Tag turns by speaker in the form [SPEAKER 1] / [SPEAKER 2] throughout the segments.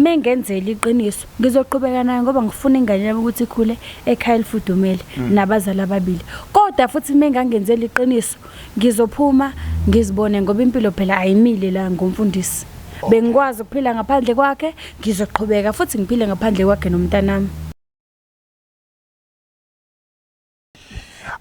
[SPEAKER 1] Mengenzela iqiniso ngizoqhubeka nayo ngoba ngifuna ingane yami ukuthi ikhule ekhaya elifudumele nabazali ababili. Kodwa futhi mengangenzela iqiniso ngizophuma ngizibone ngoba impilo phela ayimile la ngumfundisi. Bengikwazi ukuphila ngaphandle kwakhe, ngizoqhubeka futhi ngiphile ngaphandle kwakhe nomntanami.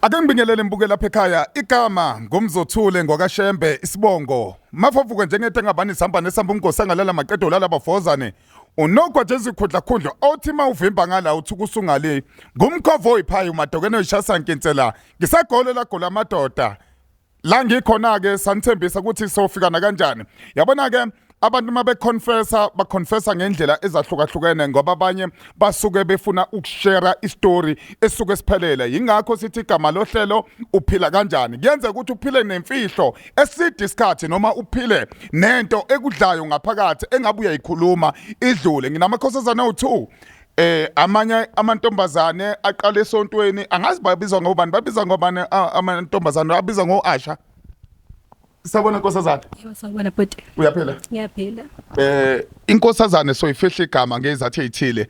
[SPEAKER 2] Ake ngibingelele mbukela lapha ekhaya igama ngumzothule ngokashembe isibongo mafovuke njengethe ngabani sihamba nesamba umgosangalala maqedo lala bafozane unogwa nje izikhundla khundla othi mawuvimba ngala uthi kusungale ngumkhovo oyiphayo madokene oyishasa nkensela ngisagole la gola amadoda la ngikhona ke sanithembisa ukuthi sofika kanjani yabona ke abantu baconfessa ngendlela ezahlukahlukene ngoba abanye basuke befuna ukushare istory esuke siphelele ingakho sithi igama lohlelo uphila kanjani kuyenza ukuthi uphile nemfihlo eside isikhathi noma uphile nento ekudlayo ngaphakathi engabe uyayikhuluma idlule nginamakhosazana u2 amanye amantombazane aqala esontweni angazi babizwa ngobani babizwa ngobani amantombazane abizwa ngoAsha Sabona nkosazana.
[SPEAKER 1] Yebo sabona bhuti.
[SPEAKER 2] Uyaphila?
[SPEAKER 1] Ngiyaphila.
[SPEAKER 2] Inkosazane soyifihla igama ngezathi ezithile.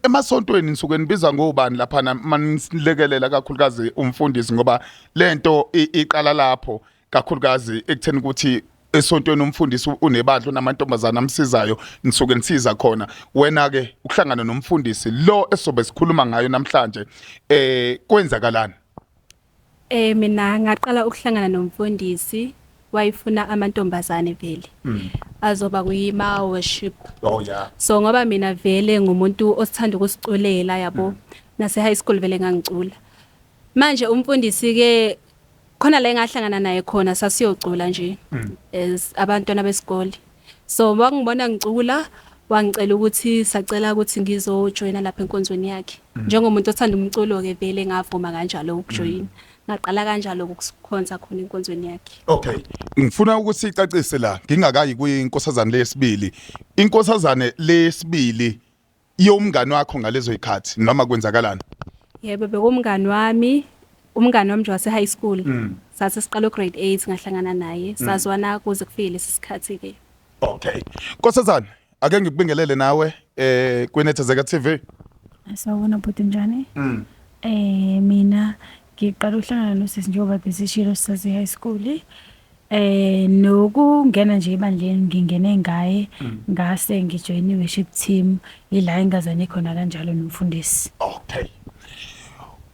[SPEAKER 2] Emasontweni nisuke nibiza ngobani lapha manilekelela kakhulukazi umfundisi ngoba lento iqala lapho kakhulukazi ekutheni ukuthi esontweni umfundisi unebandla namantombazana amsizayo nisuke nisiza khona wena ke ukuhlangana nomfundisi lo esobe sikhuluma ngayo namhlanje kwenzakalani?
[SPEAKER 3] Mina ngaqala ukuhlangana nomfundisi wayifuna amantombazane vele azoba kuyima worship.
[SPEAKER 2] Oh yeah.
[SPEAKER 3] So ngoba mina vele ngumuntu osithanda ukusiculela yabo nase high school vele ngangicula. Manje umfundisi ke khona la engahlangana naye khona sasiyocula nje as abantwana besikole. So wangibona ngicula wangicela ukuthi sacela ukuthi ngizojoina lapha enkonzweni yakhe. Njengomuntu othanda umculo ke vele ngavuma kanjalo ukujoina. Ngaqala kanjalo ukukhonza khona enkonzweni yakhe.
[SPEAKER 2] Okay. Ngifuna ukuthi icacise la ngingakayi kwinkosazane lesibili. Inkosazane lesibili yomngani wakho ngalezo ikhathi noma kwenzakalani?
[SPEAKER 3] Yebo bekumngani wami nje wase high school. Sathi siqala grade 8 ngahlangana naye sazwana kuze kufike lesi sikhathi ke.
[SPEAKER 2] Okay. Nkosazane ake ngikubingelele nawe kweNethezeka TV.
[SPEAKER 1] Asawona bhuti njani? Mina ngiqala ukuhlangana nosisi njengoba besishilo sase high school nokungena nje ebandleni ngingene ngaye ngase ngijoin worship team ila ingazane khona kanjalo nomfundisi.
[SPEAKER 2] Okay.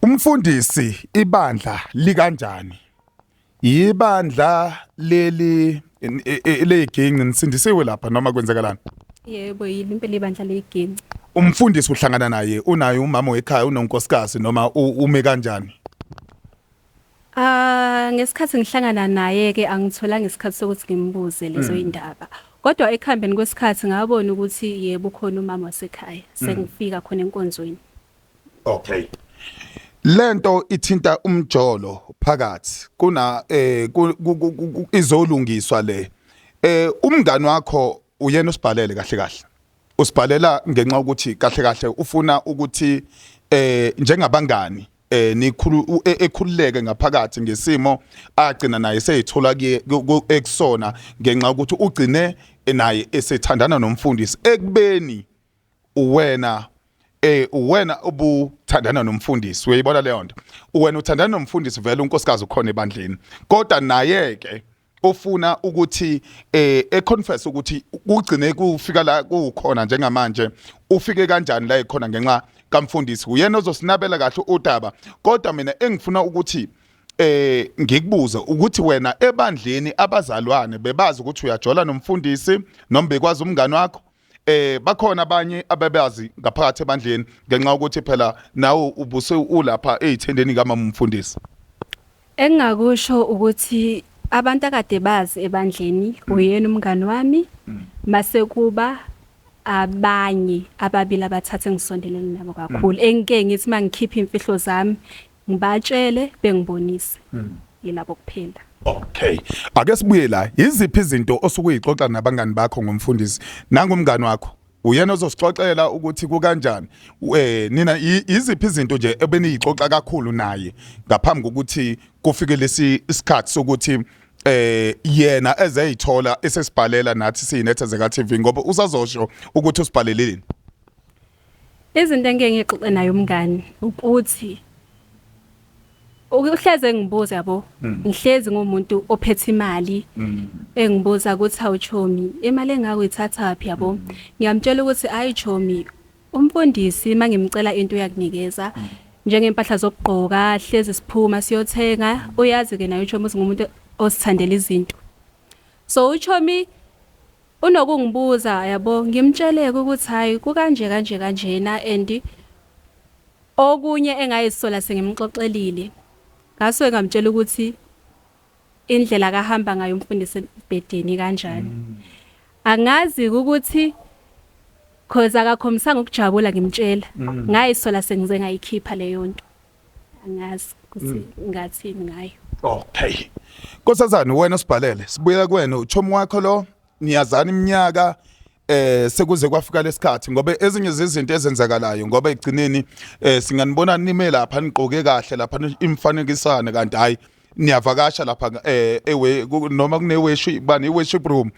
[SPEAKER 2] Umfundisi ibandla likanjani? Ibandla leli legingi nisindisiwe lapha noma kwenzakalani?
[SPEAKER 3] Yebo yini impela ibandla legingi.
[SPEAKER 2] Umfundisi uhlangana naye unayo umama wekhaya unonkosikazi noma ume kanjani?
[SPEAKER 3] Ngesikhathi ngihlangana naye ke angitholanga isikhathi sokuthi ngimbuze lezo indaba. Kodwa ekhambeni kwesikhathi ngabona ukuthi yebo khona umama wasekhaya sengifika khona enkonzweni.
[SPEAKER 2] Okay. Lento ithinta umjolo phakathi kuna izolungiswa le. Umngani wakho uyena usibhalele kahle kahle. Usibhalela ngenxa ukuthi kahle kahle ufuna ukuthi njengabangani ekhululeke ngaphakathi ngesimo agcina naye seyithola ekusona ngenxa ukuthi ugcine naye esethandana nomfundisi ekubeni uwena ubuthandana nomfundisi uyayibona leyo nto uwena uthandana nomfundisi vele unkosikazi ukhona ebandleni kodwa naye ke ofuna ukuthi econfess ukuthi ugcine kufika la kukhona njengamanje ufike kanjani la ekhona ngenxa kamfundisi uyena ozosinabela kahle udaba kodwa mina engifuna ukuthi ngikubuze ukuthi wena ebandleni abazalwane bebazi ukuthi uyajola nomfundisi noma bekwazi umngani wakho bakhona abanye ababazi ngaphakathi ebandleni ngenxa ukuthi phela nawe ubuse ulapha ezithendeni kamama umfundisi.
[SPEAKER 3] Engakusho ukuthi abantu akade bazi ebandleni uyena umngani wami mase kuba abanye ababili abathathe ngisondelene nabo kakhulu engike ngithi mangikhipha imfihlo zami ngibatshele bengibonise yilabo kuphela.
[SPEAKER 2] Okay. Ake sibuye la iziphi izinto osuke uyixoxa nabangani bakho ngomfundisi nangumngani wakho uyena ozosixoxela ukuthi kukanjani nina iziphi izinto nje ebeniyixoxa kakhulu naye ngaphambi kokuthi kufike lesi isikhathi sokuthi yena ezeyithola esesibhalela nathi siyinethezeka TV ngoba usazosho ukuthi usibhaleleni.
[SPEAKER 3] Izinto engeke ngixoxe nayo umngani ukuthi uhleze ngibuza yabo ngihlezi ngomuntu ophethe imali engibuza ukuthi awuchomi imali engakuyithathaphi yabo ngiyamtshela ukuthi ayi chomi umfundisi mangimcela into uyakunikeza njengempahla zokugqoka hlezi siphuma siyothenga uyazi ke nayo uchomi usingumuntu osithandela izinto so uchomi unokungibuza yabo ngimtsheleke ukuthi hayi kanjena and okunye engayisola sengimxoxelile ngaso ngamtshela ukuthi indlela kahamba ngayo umfundisi ebhedeni kanjani angazi ukuthi cause akakhomisanga ukujabula ngimtshela ngayisola sengize ngayikhipha leyo nto angazi ukuthi ngathini ngayo.
[SPEAKER 2] Okay Nkosazana wena sibhalele sibuya kuwena uchomi wakho lo niyazana iminyaka sekuze kwafika lesikhathi ngoba ezinye zezinto ezenzakalayo ngoba egcineni singanibona nime lapha niqoke kahle lapha imfanekisane kanti hayi niyavakasha lapha noma kuneworship bani worship room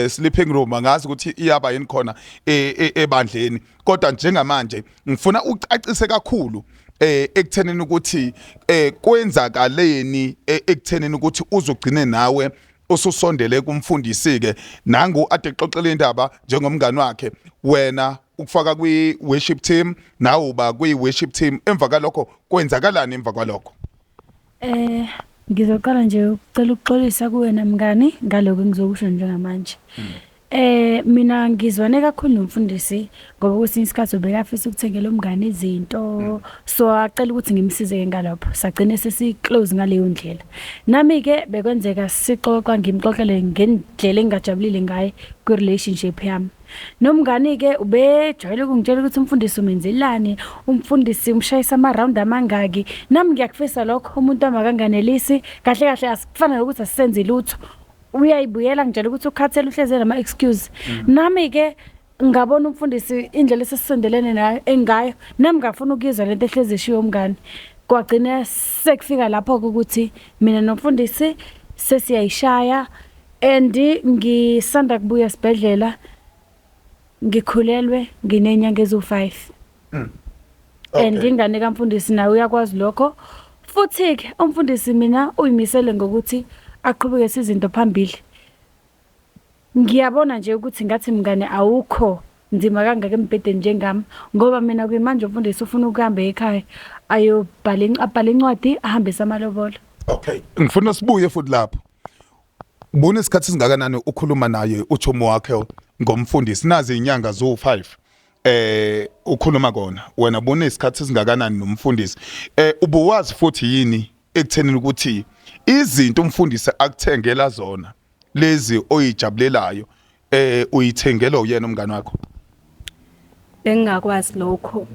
[SPEAKER 2] sleeping room angazi ukuthi iyaba yini khona ebandleni kodwa njengamanje ngifuna ucacise kakhulu ekuthenini ukuthi kwenzakaleni ekuthenini ukuthi uzogcine nawe ususondele kumfundisi ke nangu ade xoxela indaba njengomngani wakhe wena ukufaka kwi worship team nawe uba kwi worship team emva kalokho kwenzakalani emva kwalokho.
[SPEAKER 1] Ngizoqala nje ukucela ukuxolisa kuwena mngani ngaloko engizokusho njengamanje. Mina ngizwane kakhulu nomfundisi ngoba kwesinye isikhathi ubekafisa ukuthengela umngane izinto so acela ukuthi ngimsize ngalapho sagcine sesiclose ngaleyo ndlela nami ke bekwenzeka sixoxa ngimxoxele ngendlela engajabulile ngaye ku relationship yami nomngane ke ubejwayele ukungitshela ukuthi umfundisi umenzelani umfundisi umshayisa ama round amangaki nami ngiyakufisa lokho umuntu amakanganelisi kahle asifana ukuthi asisenze lutho uyayibuyela ngitshela ukuthi ukhathele uhleze nama excuse nami ke ngabona umfundisi indlela esisondelene nayo engayo nami ngafuna ukuzwa lento ehleze eshiyo umngane kwagcina sekufika lapho ukuthi mina nomfundisi sesiyayishaya and ngisanda kubuya esibhedlela ngikhulelwe nginenyanga ezo5 and ingane kaMfundisi nawe uyakwazi lokho futhi ke umfundisi mina uyimisele ngokuthi aqhubeke izinto phambili ngiyabona nje ukuthi ngathi mngane awukho nzima kangaka embhedeni njengami ngoba mina kuyimanje umfundisi ufuna ukuhamba ekhaya abhale incwadi ahambe samalobolo.
[SPEAKER 2] Okay ngifuna sibuye futhi lapho ubona isikhathi singakanani ukhuluma naye uchomi wakhe ngomfundisi nazi inyanga zo5 ukhuluma kona wena ubona isikhathi singakanani nomfundisi ubuwazi futhi yini ekuthenini ukuthi izinto umfundisi akuthengela zona lezi oyijabulelayo uyithengela uyena umngane wakho?
[SPEAKER 3] Engakwazi lokho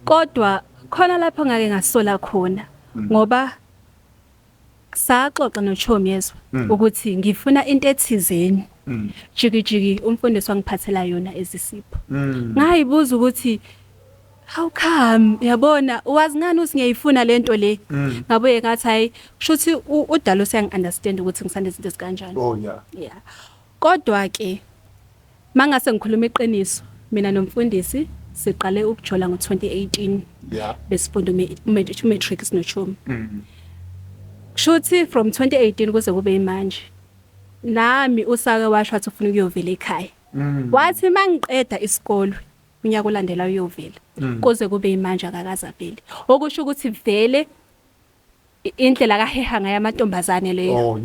[SPEAKER 3] kodwa khona lapho ngake ngasola khona ngoba saxoxa nochomi yezwa ukuthi ngifuna into ethizeni jiki umfundisi wangiphathela yona ezisipho ngayibuza ukuthi how come yabona wazi ngani usingeyifuna lento le ngabuye ngathi hayi kushuthi udalo siyangi-understand ukuthi ngisande izinto ezikanjani.
[SPEAKER 2] Oh
[SPEAKER 3] yeah kodwa ke mangase ngikhuluma iqiniso mina nomfundisi siqale ukujola ngo2018 besifunda matrix nochomi kushuthi from 2018 kuze kube manje nami usake washo wathi ufuna ukuyovela ekhaya wathi mangiqeda isikole unyaka olandela uyovela kuze kube manje akakazaveli okusho ukuthi vele indlela kaheha ngayo amantombazane leyo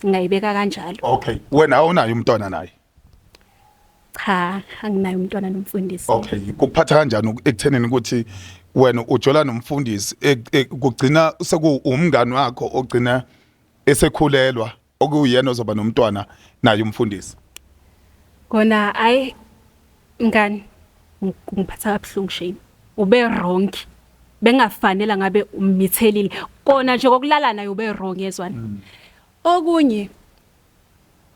[SPEAKER 3] ngayibeka kanjalo.
[SPEAKER 2] Okay wena awunayo umntwana naye?
[SPEAKER 3] Cha anginayo umntwana nomfundisi.
[SPEAKER 2] Okay kuphatha kanjani ekutheneni ukuthi wena ujola nomfundisi kugcina sekuumngani wakho ogcina esekhulelwa okuyena ozoba nomntwana naye umfundisi?
[SPEAKER 3] Kona ayi ngani ngiphatha kabuhlungu shame ube wrong bengafanele ngabe umithelile kona nje kokulala naye ube wrong yezwana. Okunye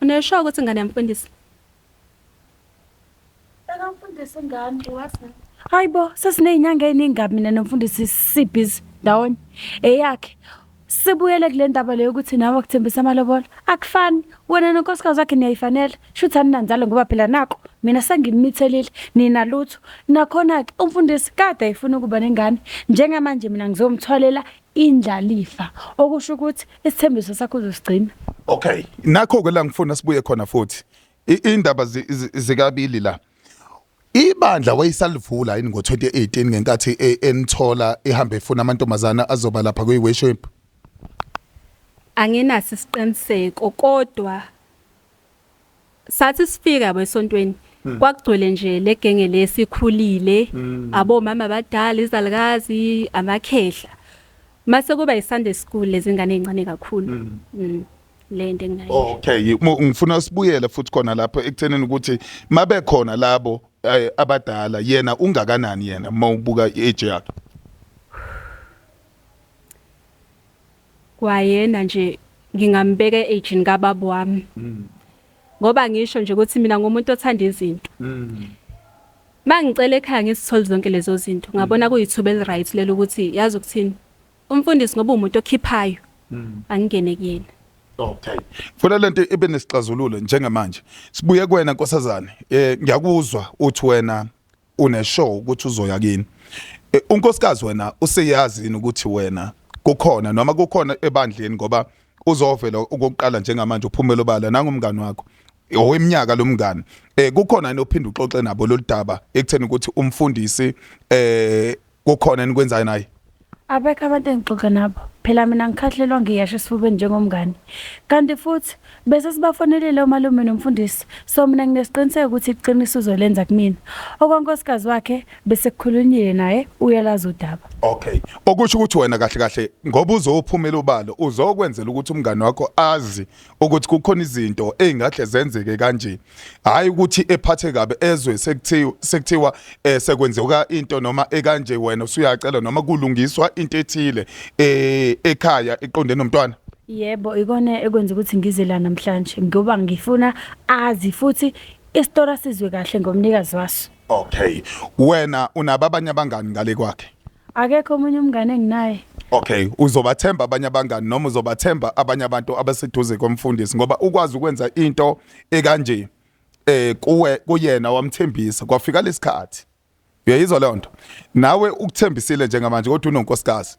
[SPEAKER 3] unesho ukuthi ngane yamfundisi
[SPEAKER 1] mfundisi ngani wathi hayibo sesinezinyanga eziningi mina nomfundisi sibhizi ndawonye eyakhe sibuyele kule ndaba leyo ukuthi nawe akuthembisa amalobolo akufani wena nonkosikazi wakhe niyayifanele shuthi aninanzalo ngoba phela nako mina senginimithelile nina lutho nakhona ke umfundisi kade ayifuna ukuba nengane njengamanje mina ngizomthwalela indlalifa okusho ukuthi isithembiso sakho uzosigcina.
[SPEAKER 2] Okay, nakho ke la ngifuna sibuye khona futhi indaba zikabili la. Ibandla wayisalivula yini ngo2018 ngenkathi enithola ehamba efuna amantombazana azoba lapha kwi-worship?
[SPEAKER 3] Anginasi isiqiniseko kodwa sathi sifika esontweni kwakugcwele nje legenge lesikhulile abomama abadala izalukazi amakhehla mase kuba iSunday school lezingane ezincane kakhulu. Lento enginayo.
[SPEAKER 2] Okay, ngifuna sibuyele futhi khona lapho ekutheneni ukuthi mabe khona labo abadala yena ungakanani yena mawubuka age yakhe?
[SPEAKER 3] Kwayena nje ngingambeka age ngababa wami. Ngoba ngisho nje ukuthi mina ngumuntu othanda izinto. Mangicela ekhaya ngisithole zonke lezo zinto ngabona kuyithuba eliright lelo ukuthi yazi ukuthini umfundisi ngoba umuntu okhiphayo angingene kuyena.
[SPEAKER 2] Okay. Funa lento ibe nesixazululo njengamanje. Sibuye kuwena Nkosazane. Ngiyakuzwa uthi wena uneshow ukuthi uzoya kini. Unkosikazi wena useyazi ukuthi wena kukhona noma kukhona ebandleni ngoba uzovela ukuqala njengamanje uphumela obala nangumngani wakho. Oweminyaka lo mngani. Kukhona inophinda uxoxe nabo loludaba ekutheni ukuthi umfundisi kukhona enikwenzayo naye.
[SPEAKER 1] Abekho abantu engixoxa nabo. Phela mina ngikhahlelwa ngiyasho esifubeni njengomngani. Kanti futhi bese sibafonelele umalume nomfundisi. So mina nginesiqiniseko ukuthi iqiniso uzolenza kumina. Okwankosikazi wakhe bese kukhulunyile naye uyalaza udaba.
[SPEAKER 2] Okay. Okusho ukuthi wena kahle kahle ngoba uzophumela obalo uzokwenzela ukuthi umngani wakho azi ukuthi kukhona izinto ezingahle zenzeke kanje. Hayi ukuthi ephathe kabe ezwe sekuthiwa sekwenzeka into noma ekanje wena usuyacela noma kulungiswa into ethile ekhaya iqonde nomntwana.
[SPEAKER 1] Yebo ikona ekwenza ukuthi ngizela namhlanje ngoba ngifuna azi futhi isitora sizwe kahle ngomnikazi waso.
[SPEAKER 2] Okay. Wena unababanye abangani ngale kwakhe?
[SPEAKER 1] Akekho omunye umngane enginaye.
[SPEAKER 2] Okay, uzobathemba abanye abangani noma uzobathemba abanye abantu abaseduze komfundisi ngoba ukwazi ukwenza into ekanje kuyena wamthembisa kwafika lesikhathi. Uyayizwa le nto? Nawe ukuthembisile njengamanje kodwa unonkosikazi.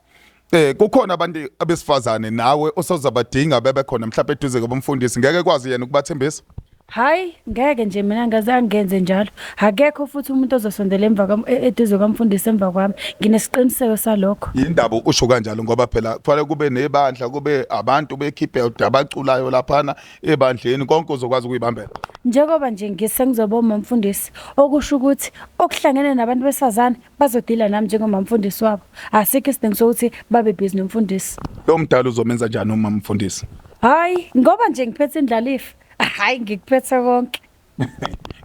[SPEAKER 2] Kukhona abantu abesifazane nawe osozabadinga bebe khona mhlawumbe eduze kwabomfundisi ngeke kwazi yena ukubathembisa?
[SPEAKER 1] Hayi ngeke nje mina ngazange ngenze njalo. Akekho futhi umuntu ozosondela emva eduze kwamfundisi emva kwami. Nginesiqiniseko salokho.
[SPEAKER 2] Yindaba usho kanjalo ngoba phela kufanele kube nebandla kube abantu bekhiphe abaculayo laphana ebandleni konke uzokwazi ukuyibambela.
[SPEAKER 1] Njengoba nje ngisengizoba umfundisi okusho ukuthi okuhlangene nabantu besifazane bazodila nami njengomfundisi wabo. Asikho isidingo sokuthi babe busy nomfundisi.
[SPEAKER 2] Lo mdala uzomenza njani uma umfundisi?
[SPEAKER 1] Hayi ngoba nje ngiphethe indlalifa. Hayi ngikuphethe konke.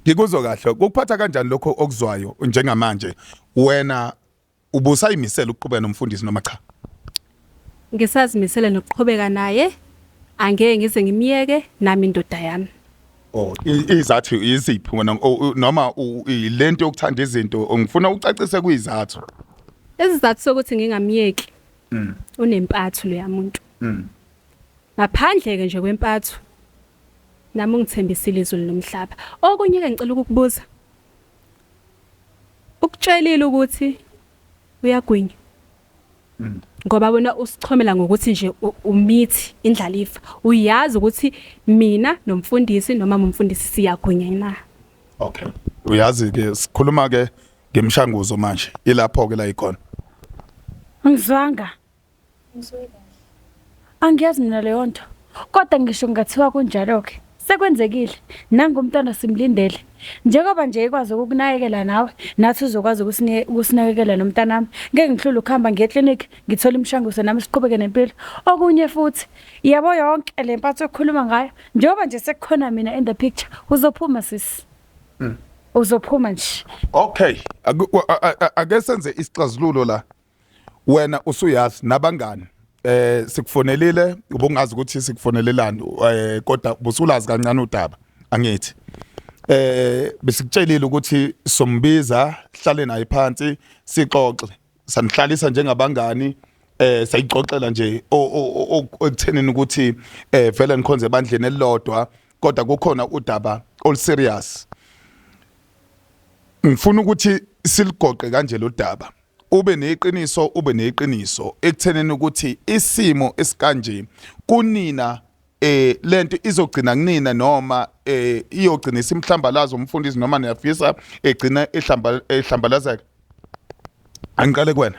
[SPEAKER 2] Ngikuzwa kahle ukuphatha kanjani lokho okuzwayo njengamanje wena ubusayimisela ukuqhubeka nomfundisi noma cha?
[SPEAKER 3] Ngisazimisela nokuqhubeka naye angeke ngize ngimiyeke nami indoda yami.
[SPEAKER 2] Oh izathu iziphi wena noma ilento yokuthanda izinto ngifuna ucacise kuyizathu.
[SPEAKER 3] Izizathu sokuthi ngingamiyeki unempatho lo yamuntu. Ngaphandle ke nje kwempatho nami ngithembisile izulu nomhlaba. Okunye ke ngicela ukukubuza. Ukutshelile ukuthi uyagwinya. Ngoba wena usichomela ngokuthi nje umithi indlalifa. Uyazi ukuthi mina nomfundisi noma umfundisi siyagwinya na.
[SPEAKER 2] Okay. Uyazi ke sikhuluma ke ngemshanguzo manje. Ilapho ke la ikhona.
[SPEAKER 1] Ngizwanga. Angiyazi mina leyo nto. Kodwa ngisho ngathiwa kunjalo ke. Sekwenzekile nangumntwana simlindele njengoba nje ekwazi ukunakekela nawe nathi uzokwazi ukusinakekela nomntanami ngeke ngihlule ukuhamba ngiye eclinic ngithola imshanguzo nami siqhubeke nempilo okunye futhi yabo yonke lempatho okukhuluma ngayo njengoba nje sekukhona mina in the picture uzophuma sisi uzophuma nje.
[SPEAKER 2] Okay ake senze isixazululo la wena usuyazi nabangani sikufonelile ubungazi ukuthi sikufonelelani kodwa busulazi kancane udaba angithi besikutshelile ukuthi sombiza hlale naye phansi sixoxe sanihlalisa njengabangani sayixoxela nje okuthenini ukuthi vele nikhonze ebandleni elilodwa kodwa kukhona udaba all serious. Ngifuna ukuthi siligoqe kanje lo daba. Ube neqiniso ekuthenini ukuthi isimo esikanje kunina lento izogcina kunina noma iyogcina isimhlambalazo umfundisi noma niyafisa egcina ehlambalazeka. Angiqale kuwena.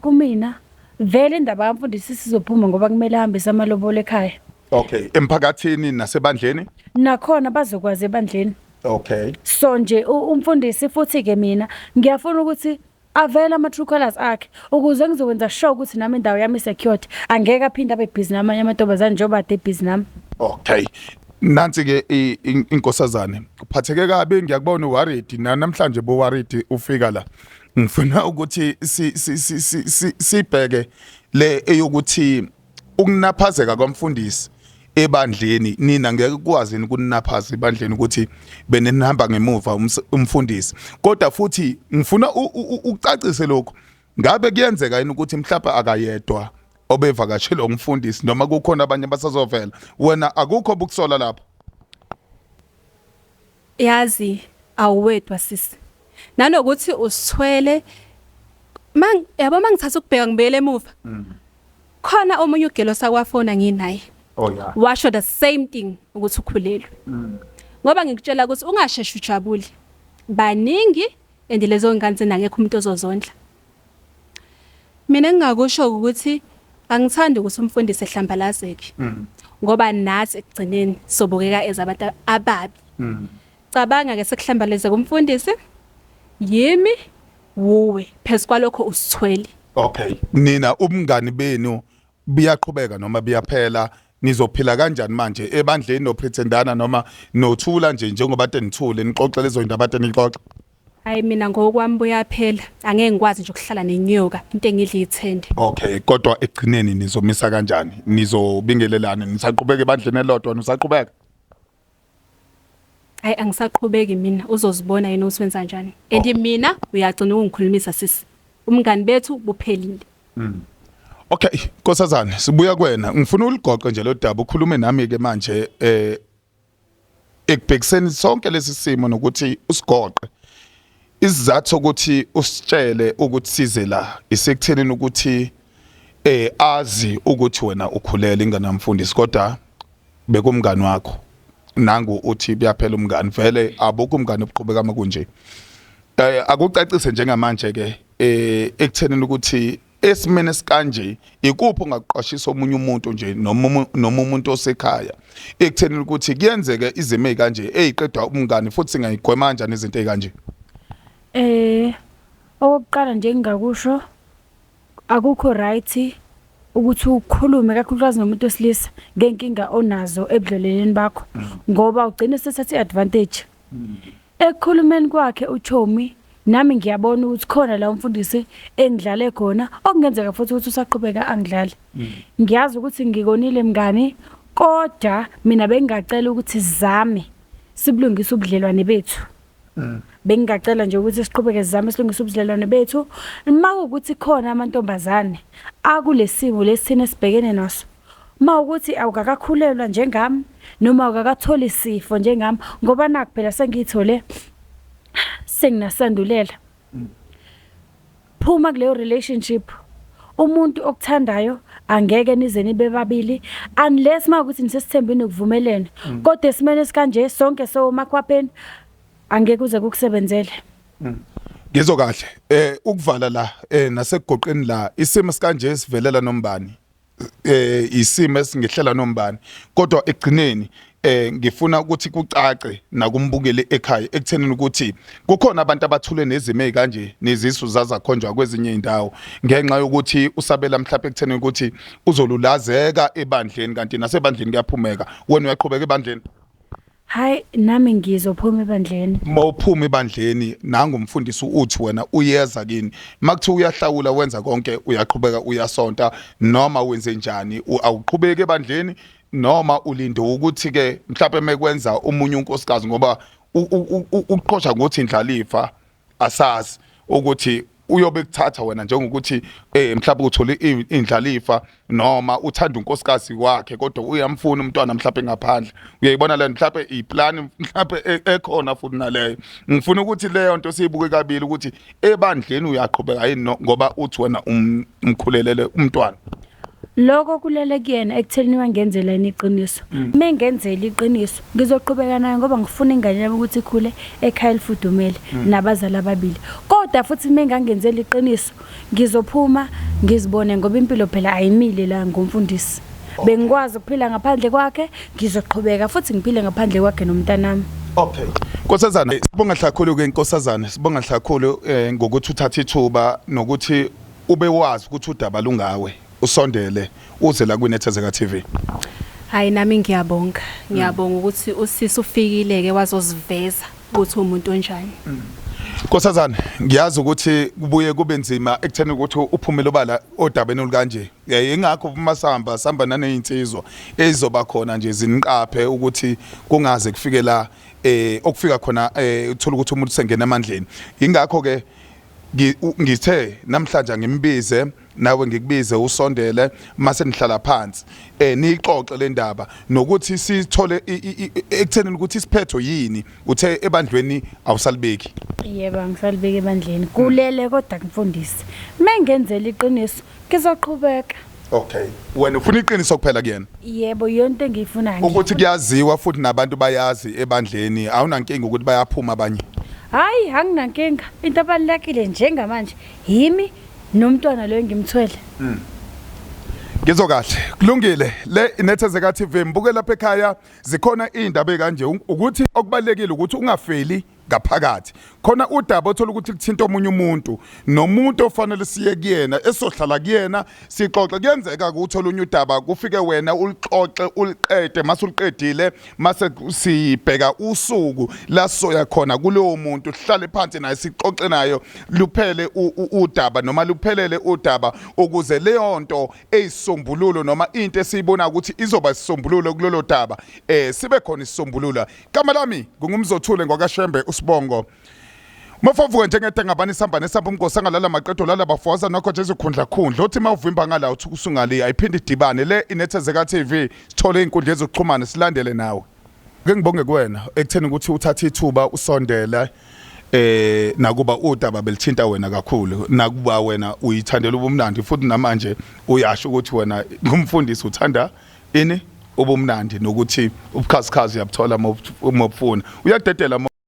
[SPEAKER 1] Kumina vele indaba yamfundisi sizophuma ngoba kumele ahambise amalobolo ekhaya.
[SPEAKER 2] Okay, emphakathini nasebandleni
[SPEAKER 1] Nakhona bazokwazi ebandleni.
[SPEAKER 2] Okay.
[SPEAKER 1] So nje umfundisi futhi ke mina ngiyafuna ukuthi avela ama true colors akhe ukuze ngizokwenza sure ukuthi nami indawo yami secured angeke aphinda abe busy namanye amantombazane njengoba ade busy nami.
[SPEAKER 2] Okay. Nansi ke inkosazane kuphatheke kabi ngiyakubona uworried namhlanje bo worried ufika la. Ngifuna ukuthi sibheke le eyokuthi ukunaphazeka kwamfundisi ebandleni nina ngeke kwazi ukunaphaza ebandleni ukuthi benihamba ngemuva umfundisi kodwa futhi ngifuna ucacise lokho ngabe kuyenzeka yini ukuthi mhlawumbe akayedwa obevakashela umfundisi noma kukhona abanye basazovela wena akukho bukusola lapho
[SPEAKER 3] yazi awuwedwa sisi nanokuthi usithwele yabo mangithatha ukubheka ngibele emuva khona omunye ugelo sakwafona nginaye
[SPEAKER 2] oh yeah
[SPEAKER 3] washo the same thing ukuthi ukhulelwe ngoba ngikutshela ukuthi ungasheshe ujabule baningi endilezo ngane nangekho umuntu ozozondla mina ngingakusho ukuthi angithandi ukuthi umfundisi ehlambalazeke ngoba nathi ekugcineni sobukeka ezabantu ababi cabanga ke sekuhlambalezeka umfundisi yimi wuwe phezulu kwalokho usithwele.
[SPEAKER 2] Okay, nina ubungani benu biyaqhubeka noma biyaphela nizophila kanjani manje ebandleni nopretendana noma nothula nje njengoba tenithule nixoxe lezo indaba tenixoxa?
[SPEAKER 3] Hayi mina ngokwami buyaphela angeke ngikwazi nje ukuhlala nenyoka into engidla ithende.
[SPEAKER 2] Okay, kodwa egcineni nizomisa kanjani? Nizobingelelana nisaqhubeka ebandleni elodwa nisaqhubeka?
[SPEAKER 3] Hayi angisaqhubeki mina uzozibona yena usenza kanjani. And mina uyagcina ungikhulumisa sisi. Umngani bethu buphelile.
[SPEAKER 2] Okay, Nkosazane sibuya kuwena ngifuna uligoqe nje lo daba ukhulume nami ke manje ekubhekiseni sonke lesi simo nokuthi usigoqe isizathu ukuthi usitshele ukuthi size la isekutheleni ukuthi azi ukuthi wena ukhulela inganamfundisi kodwa bekumngani wakho nangu uthi kuyaphela umngani vele abukho umngani obuqhubeka makunje akucacise njengamanje ke ekuthenini ukuthi esimene sikanje ikuphi ongaqashisa omunye umuntu nje noma umuntu osekhaya ekuthenini ukuthi kuyenzeke izimo ezikanje eziqedwa umngani futhi singayigwema kanjani izinto ezikanje.
[SPEAKER 1] Okokuqala nje engakusho akukho right ukuthi ukhulume kakhulukazi nomuntu wesilisa ngenkinga onazo ebudleleleni bakho ngoba ugcina sethatha iadvantage. Ekukhulumeni kwakhe uChomi nami ngiyabona ukuthi khona la umfundisi engidlale khona okungenzeka futhi ukuthi usaqhubeka angidlale. Ngiyazi ukuthi ngikonile mngani kodwa mina bengicela ukuthi sizame sibulungise ubudlelwane bethu. Bengicela nje ukuthi siqhubeke sizame silungise ubudlelwane bethu uma ukuthi khona amantombazane akulesimo lesithina sibhekene naso uma ukuthi awukakakhulelwa njengami noma awukakathola isifo njengami ngoba naku phela sengithole senginasandulela phuma kuleyo relationship umuntu okuthandayo angeke nize nibe babili unless makuthi nisesithembeni ukuvumelene kodwa esimene sikanje sonke somakhwapheni angeke uze kukusebenzele.
[SPEAKER 2] Ngizwe kahle ukuvala la nasekugoqeni la isimo sikanje sivelela nombani isimo esingehlela nombani kodwa egcineni ngifuna ukuthi kucace nakumbukele ekhaya ekuthenini ukuthi kukhona abantu abathule nezimo ezikanje nezisu zazakhonjwa kwezinye indawo ngenxa yokuthi usabela mhlawumbe ekuthenini ukuthi uzolulazeka ebandleni kanti nasebandleni kuyaphumeka wena uyaqhubeka ebandleni.
[SPEAKER 1] Hayi nami ngizophuma ebandleni.
[SPEAKER 2] Mawuphuma ebandleni nangu umfundisi uthi wena uyeza kini makuthi uyahlawula wenza konke uyaqhubeka uyasonta noma wenze njani awuqhubeke ebandleni noma ulinde ukuthi ke mhlawumbe mekwenza umunye unkosikazi ngoba uqhosha ngothi indlalifa asazi ukuthi uyobe kuthatha wena njengokuthi mhlawumbe uthole indlalifa noma uthanda unkosikazi wakhe kodwa uyamfuna umntwana mhlawumbe ngaphandle uyayibona le mhlawumbe iplan mhlawumbe ekhona futhi naleyo ngifuna ukuthi leyo nto siyibuke kabili ukuthi ebandleni uyaqhubeka yini ngoba uthi wena umkhulelele umntwana
[SPEAKER 1] lokho kulele kuyena ekutheni wangenzela iqiniso mengenzela iqiniso ngizoqhubeka naye ngoba ngifuna ingane yami ukuthi ikhule ekhaya elifudumele nabazali ababili kodwa futhi mengangenzela iqiniso ngizophuma ngizibone ngoba impilo phela ayimile la ngumfundisi bengikwazi ukuphila ngaphandle kwakhe ngizoqhubeka futhi ngiphile ngaphandle kwakhe nomntanami.
[SPEAKER 2] Okay. Nkosazana sibonga kakhulu ke Nkosazana sibonga kakhulu ngokuthi uthatha ithuba nokuthi ube wazi ukuthi udaba lungawe usondele uze la kwiNethezeka TV.
[SPEAKER 3] Hayi nami ngiyabonga ukuthi usisi ufikile ke wazoziveza ukuthi umuntu onjani.
[SPEAKER 2] Nkosazana ngiyazi ukuthi kubuye kube nzima ekutheni ukuthi uphumele obala odabeni olukanje ingakho umasamba samba naneinsizwa ezizoba khona nje ziniqaphe ukuthi kungaze kufike la okufika khona uthola ukuthi umuntu sengena amandleni ingakho ke ngithe namhlanje ngimbize nawe ngikubize usondele mase nihlala phansi nixoxe le ndaba nokuthi sithole ekuthenini ukuthi isiphetho yini uthe ebandlweni awusalibeki.
[SPEAKER 1] Yebo ngisalibeka ebandleni kulele kodwa ngifundisi mengenzela iqiniso ngizoqhubeka.
[SPEAKER 2] Okay wena ufuna iqiniso kuphela kuyena?
[SPEAKER 1] Yebo yonke engiyifunayo
[SPEAKER 2] ukuthi kuyaziwa futhi nabantu bayazi ebandleni awunankinga ukuthi bayaphuma abanye.
[SPEAKER 1] Hayi anginankinga into abalulekile njengamanje yimi nomntwana lo engimthwele.
[SPEAKER 2] Ngizokahle kulungile le iNethezeka TV mbuke lapha ekhaya zikhona indaba ekanje ukuthi okubalekile ukuthi ungafeli ngaphakathi khona udaba othola ukuthi kuthinta omunye umuntu nomuntu ofanele siye kuyena esohlala kuyena sixoxe kuyenzeka ukuthi olunye udaba kufike wena ulixoxe uliqede mase uliqedile mase sibheka usuku la soya khona kulowo muntu sihlale phansi naye sixoxe nayo luphele udaba noma luphelele udaba ukuze leyo nto eyisombululo noma into esiyibona ukuthi izoba isisombululo kulolo daba sibe khona isisombululo. Igama lami ngumzothule ngokashembe Sibongo mafavuka njengete ngabani samba nesamba umgosi angalala maqedo lala bafoza nokho nje izikhundla khundla uthi mawuvimba ngala uthi usungali ayiphindi idibane le iNethezeka TV sithole inkundla ezokuxhumana silandele nawe ke ngibonge kuwena ekutheni ukuthi uthatha ithuba usondela nakuba udaba belithinta wena kakhulu nakuba wena uyithandela ubumnandi futhi namanje uyasho ukuthi wena ngumfundisi uthanda ini ubumnandi nokuthi ubukhazikhazi uyabuthola uma ufuna uyadedela